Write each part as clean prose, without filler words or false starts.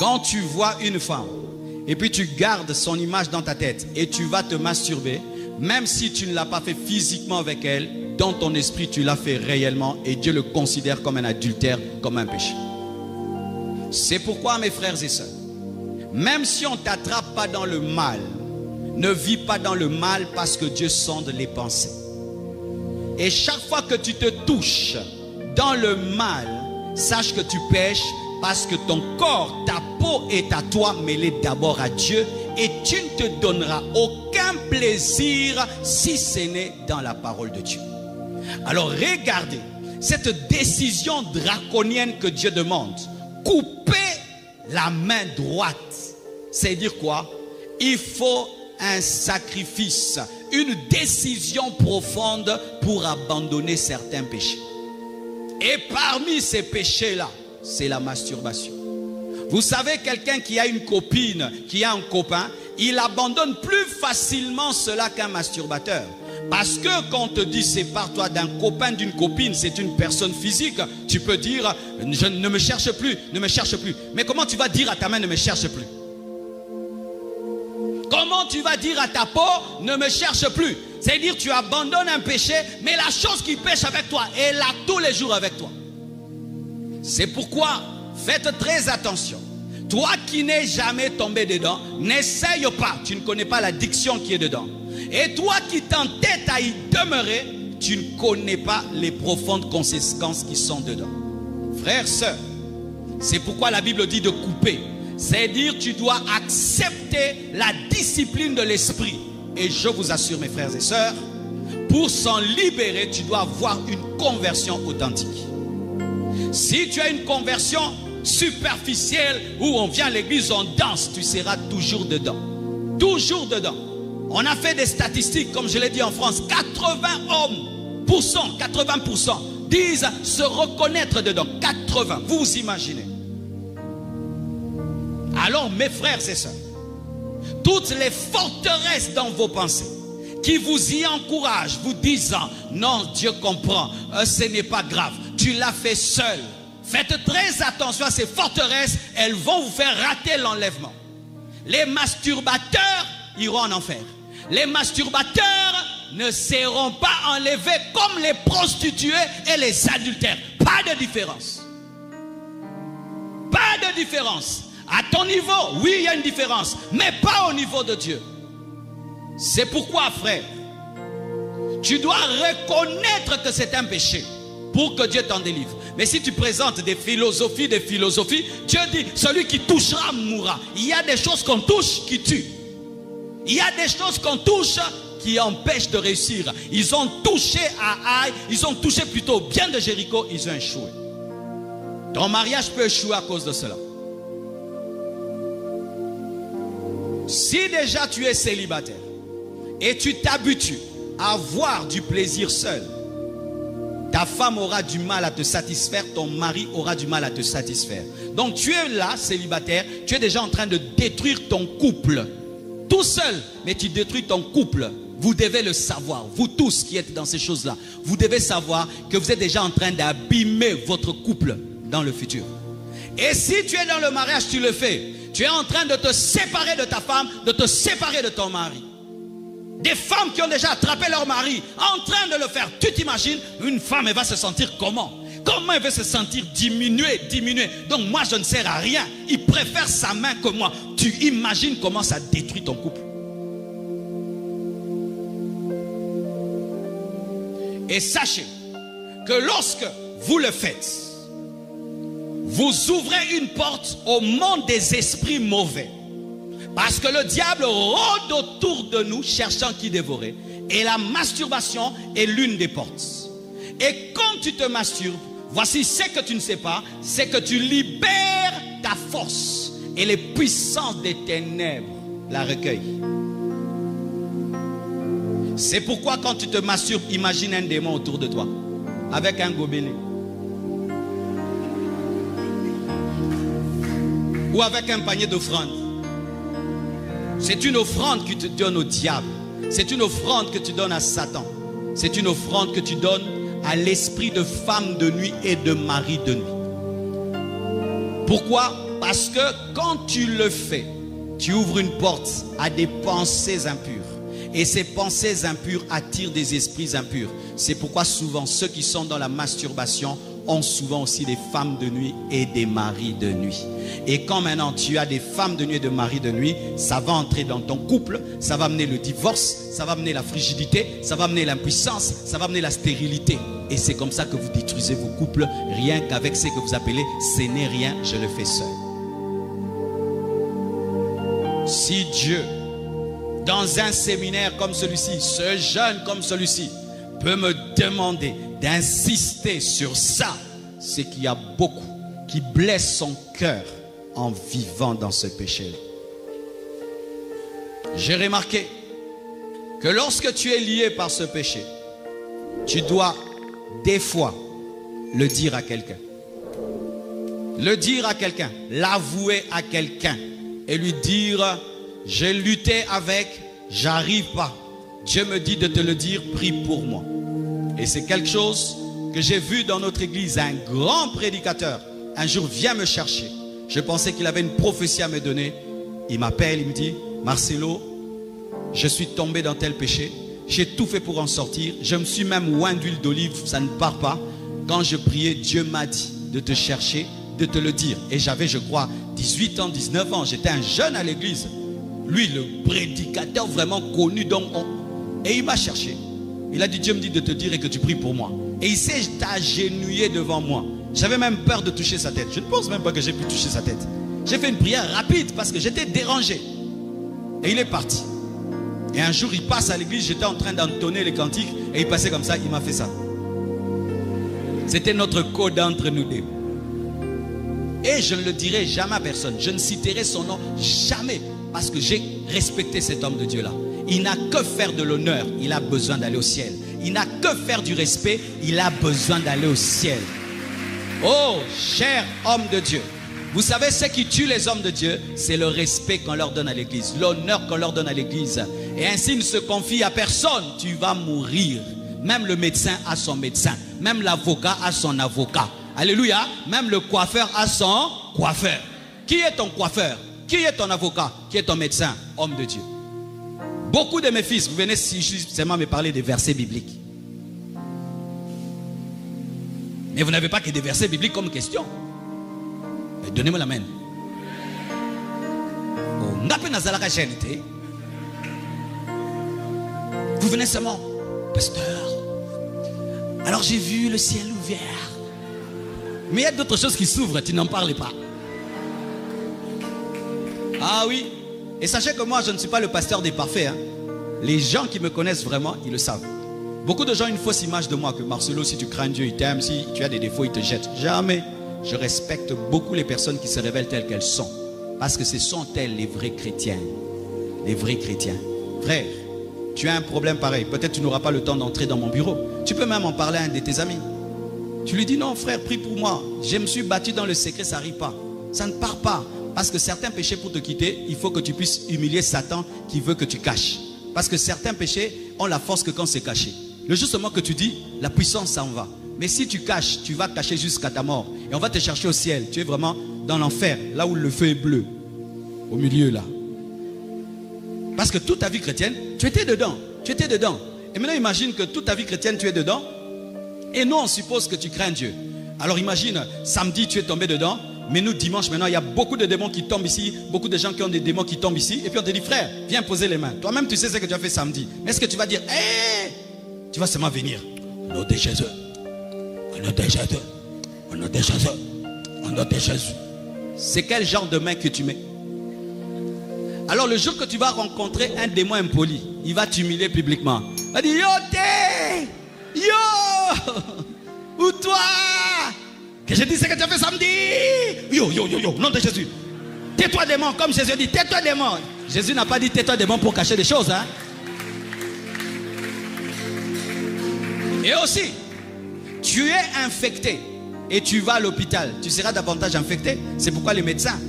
Quand tu vois une femme et puis tu gardes son image dans ta tête et tu vas te masturber, même si tu ne l'as pas fait physiquement avec elle, dans ton esprit tu l'as fait réellement et Dieu le considère comme un adultère, comme un péché. C'est pourquoi mes frères et sœurs, même si on ne t'attrape pas dans le mal, ne vis pas dans le mal parce que Dieu sonde les pensées. Et chaque fois que tu te touches dans le mal, sache que tu pèches parce que ton corps, ta peau est à toi mêlée d'abord à Dieu et tu ne te donneras aucun plaisir si ce n'est dans la parole de Dieu. Alors regardez, cette décision draconienne que Dieu demande, couper la main droite, c'est dire quoi? Il faut un sacrifice, une décision profonde pour abandonner certains péchés. Et parmi ces péchés-là, c'est la masturbation. Vous savez, quelqu'un qui a une copine, qui a un copain, il abandonne plus facilement cela qu'un masturbateur. Parce que quand on te dit sépare-toi d'un copain, d'une copine, c'est une personne physique, tu peux dire ne me cherche plus, ne me cherche plus. Mais comment tu vas dire à ta main ne me cherche plus? Comment tu vas dire à ta peau ne me cherche plus? C'est-à-dire tu abandonnes un péché, mais la chose qui pêche avec toi est là tous les jours avec toi. C'est pourquoi faites très attention. Toi qui n'es jamais tombé dedans, n'essaye pas. Tu ne connais pas l'addiction qui est dedans. Et toi qui t'entêtes à y demeurer, tu ne connais pas les profondes conséquences qui sont dedans. Frères, sœurs, c'est pourquoi la Bible dit de couper. C'est-à-dire tu dois accepter la discipline de l'esprit. Et je vous assure mes frères et sœurs, pour s'en libérer, tu dois avoir une conversion authentique. Si tu as une conversion superficielle où on vient à l'église, on danse, tu seras toujours dedans. Toujours dedans. On a fait des statistiques, comme je l'ai dit en France, 80% disent se reconnaître dedans. 80, vous vous imaginez. Alors mes frères et sœurs, toutes les forteresses dans vos pensées qui vous y encouragent, vous disant non, Dieu comprend, ce n'est pas grave, tu l'as fait seul. Faites très attention à ces forteresses, elles vont vous faire rater l'enlèvement. Les masturbateurs iront en enfer. Les masturbateurs ne seront pas enlevés comme les prostituées et les adultères. Pas de différence. Pas de différence. À ton niveau, oui, il y a une différence, mais pas au niveau de Dieu. C'est pourquoi, frère, tu dois reconnaître que c'est un péché pour que Dieu t'en délivre. Mais si tu présentes des philosophies, Dieu dit, celui qui touchera mourra. Il y a des choses qu'on touche qui tuent. Il y a des choses qu'on touche qui empêchent de réussir. Ils ont touché à Haï, ils ont touché plutôt bien de Jéricho, ils ont échoué. Ton mariage peut échouer à cause de cela. Si déjà tu es célibataire et tu t'habitues à avoir du plaisir seul, ta femme aura du mal à te satisfaire, ton mari aura du mal à te satisfaire. Donc tu es là, célibataire, tu es déjà en train de détruire ton couple. Tout seul, mais tu détruis ton couple. Vous devez le savoir, vous tous qui êtes dans ces choses-là, vous devez savoir que vous êtes déjà en train d'abîmer votre couple dans le futur. Et si tu es dans le mariage, tu le fais. Tu es en train de te séparer de ta femme, de te séparer de ton mari. Des femmes qui ont déjà attrapé leur mari, en train de le faire. Tu t'imagines, une femme, elle va se sentir comment? Comment elle va se sentir diminuée? Donc moi, je ne sers à rien. Il préfère sa main que moi. Tu imagines comment ça détruit ton couple. Et sachez que lorsque vous le faites, vous ouvrez une porte au monde des esprits mauvais. Parce que le diable rôde autour de nous cherchant qui dévorer. Et la masturbation est l'une des portes. Et quand tu te masturbes, voici ce que tu ne sais pas, c'est que tu libères ta force. Et les puissances des ténèbres la recueillent. C'est pourquoi quand tu te masturbes, imagine un démon autour de toi. Avec un gobelet. Ou avec un panier d'offrandes. C'est une offrande que tu donnes au diable. C'est une offrande que tu donnes à Satan. C'est une offrande que tu donnes à l'esprit de femme de nuit et de mari de nuit. Pourquoi? Parce que quand tu le fais, tu ouvres une porte à des pensées impures. Et ces pensées impures attirent des esprits impurs. C'est pourquoi souvent ceux qui sont dans la masturbation ont souvent aussi des femmes de nuit et des maris de nuit. Et quand maintenant tu as des femmes de nuit et des maris de nuit, ça va entrer dans ton couple, ça va amener le divorce, ça va amener la frigidité, ça va amener l'impuissance, ça va amener la stérilité. Et c'est comme ça que vous détruisez vos couples, rien qu'avec ce que vous appelez « ce n'est rien, je le fais seul ». Si Dieu, dans un séminaire comme celui-ci, ce jeune comme celui-ci, peut me demander d'insister sur ça, c'est qu'il y a beaucoup qui blessent son cœur en vivant dans ce péché-là. J'ai remarqué que lorsque tu es lié par ce péché, tu dois des fois le dire à quelqu'un. Le dire à quelqu'un, l'avouer à quelqu'un et lui dire: j'ai lutté avec, j'arrive pas. Dieu me dit de te le dire, prie pour moi. Et c'est quelque chose que j'ai vu dans notre église. Un grand prédicateur, un jour, vient me chercher. Je pensais qu'il avait une prophétie à me donner. Il m'appelle, il me dit: Marcelo, je suis tombé dans tel péché. J'ai tout fait pour en sortir. Je me suis même oint d'huile d'olive, ça ne part pas. Quand je priais, Dieu m'a dit de te chercher, de te le dire. Et j'avais, je crois, 18 ans, 19 ans. J'étais un jeune à l'église. Lui, le prédicateur vraiment connu. Et il m'a cherché. Il a dit: Dieu me dit de te dire et que tu pries pour moi. Et il s'est agenouillé devant moi. J'avais même peur de toucher sa tête. Je ne pense même pas que j'ai pu toucher sa tête. J'ai fait une prière rapide parce que j'étais dérangé. Et il est parti. Et un jour, il passe à l'église. J'étais en train d'entonner les cantiques. Et il passait comme ça. Il m'a fait ça. C'était notre code entre nous deux. Et je ne le dirai jamais à personne. Je ne citerai son nom jamais. Parce que j'ai respecté cet homme de Dieu-là. Il n'a que faire de l'honneur. Il a besoin d'aller au ciel. Il n'a que faire du respect. Il a besoin d'aller au ciel. Oh, cher homme de Dieu. Vous savez, ce qui tue les hommes de Dieu, c'est le respect qu'on leur donne à l'église. L'honneur qu'on leur donne à l'église. Et ainsi, ils ne se confient à personne. Tu vas mourir. Même le médecin a son médecin. Même l'avocat a son avocat. Alléluia. Même le coiffeur a son coiffeur. Qui est ton coiffeur? Qui est ton avocat? Qui est ton médecin? Homme de Dieu. Beaucoup de mes fils, vous venez seulement me parler des versets bibliques. Mais vous n'avez pas que des versets bibliques comme question. Donnez-moi la main. Vous venez seulement: pasteur, alors j'ai vu le ciel ouvert. Mais il y a d'autres choses qui s'ouvrent, tu n'en parles pas. Ah oui. Et sachez que moi, je ne suis pas le pasteur des parfaits. Hein. Les gens qui me connaissent vraiment, ils le savent. Beaucoup de gens ont une fausse image de moi, que Marcelo, si tu crains Dieu, il t'aime. Si tu as des défauts, il te jette. Jamais. Je respecte beaucoup les personnes qui se révèlent telles qu'elles sont. Parce que ce sont elles les vrais chrétiens. Les vrais chrétiens. Frère, tu as un problème pareil. Peut-être tu n'auras pas le temps d'entrer dans mon bureau. Tu peux même en parler à un de tes amis. Tu lui dis: non frère, prie pour moi. Je me suis battu dans le secret, ça n'arrive pas. Ça ne part pas. Parce que certains péchés, pour te quitter, il faut que tu puisses humilier Satan qui veut que tu caches. Parce que certains péchés ont la force que quand c'est caché. Le jour seulement que tu dis, la puissance s'en va. Mais si tu caches, tu vas cacher jusqu'à ta mort. Et on va te chercher au ciel. Tu es vraiment dans l'enfer, là où le feu est bleu. Au milieu là. Parce que toute ta vie chrétienne, tu étais dedans. Tu étais dedans. Et maintenant imagine que toute ta vie chrétienne, tu es dedans. Et nous, on suppose que tu crains Dieu. Alors imagine, samedi, tu es tombé dedans. Mais nous, dimanche, maintenant, il y a beaucoup de démons qui tombent ici. Beaucoup de gens qui ont des démons qui tombent ici. Et puis on te dit: frère, viens poser les mains. Toi-même, tu sais ce que tu as fait samedi. Mais est-ce que tu vas dire: hé, tu vas seulement venir? Au nom de Jésus. Au nom de Jésus. Au nom de Jésus. Au nom de Jésus. C'est quel genre de main que tu mets? Alors le jour que tu vas rencontrer un démon impoli, il va t'humilier publiquement. Il va dire: yo, t'es, yo, ou toi, que je dis ce que tu as fait samedi. Yo, yo, yo, yo, nom de Jésus. Tais-toi démon, comme Jésus dit, tais-toi démon. Jésus n'a pas dit tais-toi démon pour cacher des choses. Hein? Et aussi, tu es infecté et tu vas à l'hôpital, tu seras davantage infecté. C'est pourquoi les médecins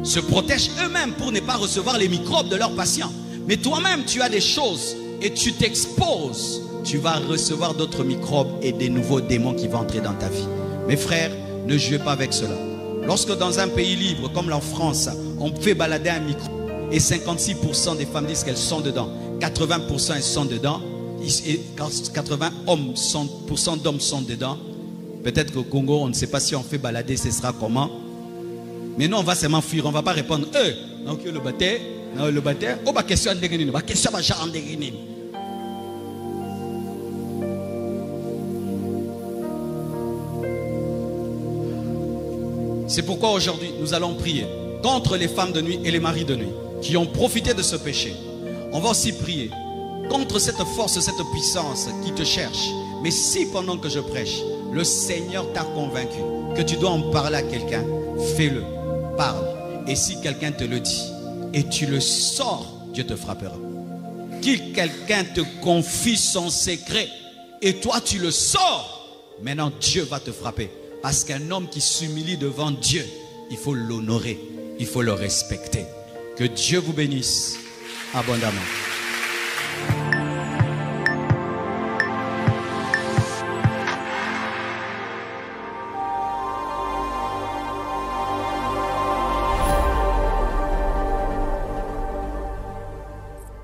se protègent eux-mêmes pour ne pas recevoir les microbes de leurs patients. Mais toi-même, tu as des choses et tu t'exposes. Tu vas recevoir d'autres microbes et des nouveaux démons qui vont entrer dans ta vie. Mes frères, ne jouez pas avec cela. Lorsque dans un pays libre comme la France, on fait balader un micro et 56% des femmes disent qu'elles sont dedans, 80% elles sont dedans, et 80% d'hommes sont dedans. Peut-être qu'au Congo, on ne sait pas si on fait balader, ce sera comment. Mais nous, on va seulement fuir, on ne va pas répondre. Donc le baptême, oh, ma question de ma question de C'est pourquoi aujourd'hui, nous allons prier contre les femmes de nuit et les maris de nuit qui ont profité de ce péché. On va aussi prier contre cette force, cette puissance qui te cherche. Mais si pendant que je prêche, le Seigneur t'a convaincu que tu dois en parler à quelqu'un, fais-le, parle. Et si quelqu'un te le dit et tu le sors, Dieu te frappera. Si quelqu'un te confie son secret et toi tu le sors, maintenant Dieu va te frapper. Parce qu'un homme qui s'humilie devant Dieu, il faut l'honorer, il faut le respecter. Que Dieu vous bénisse abondamment.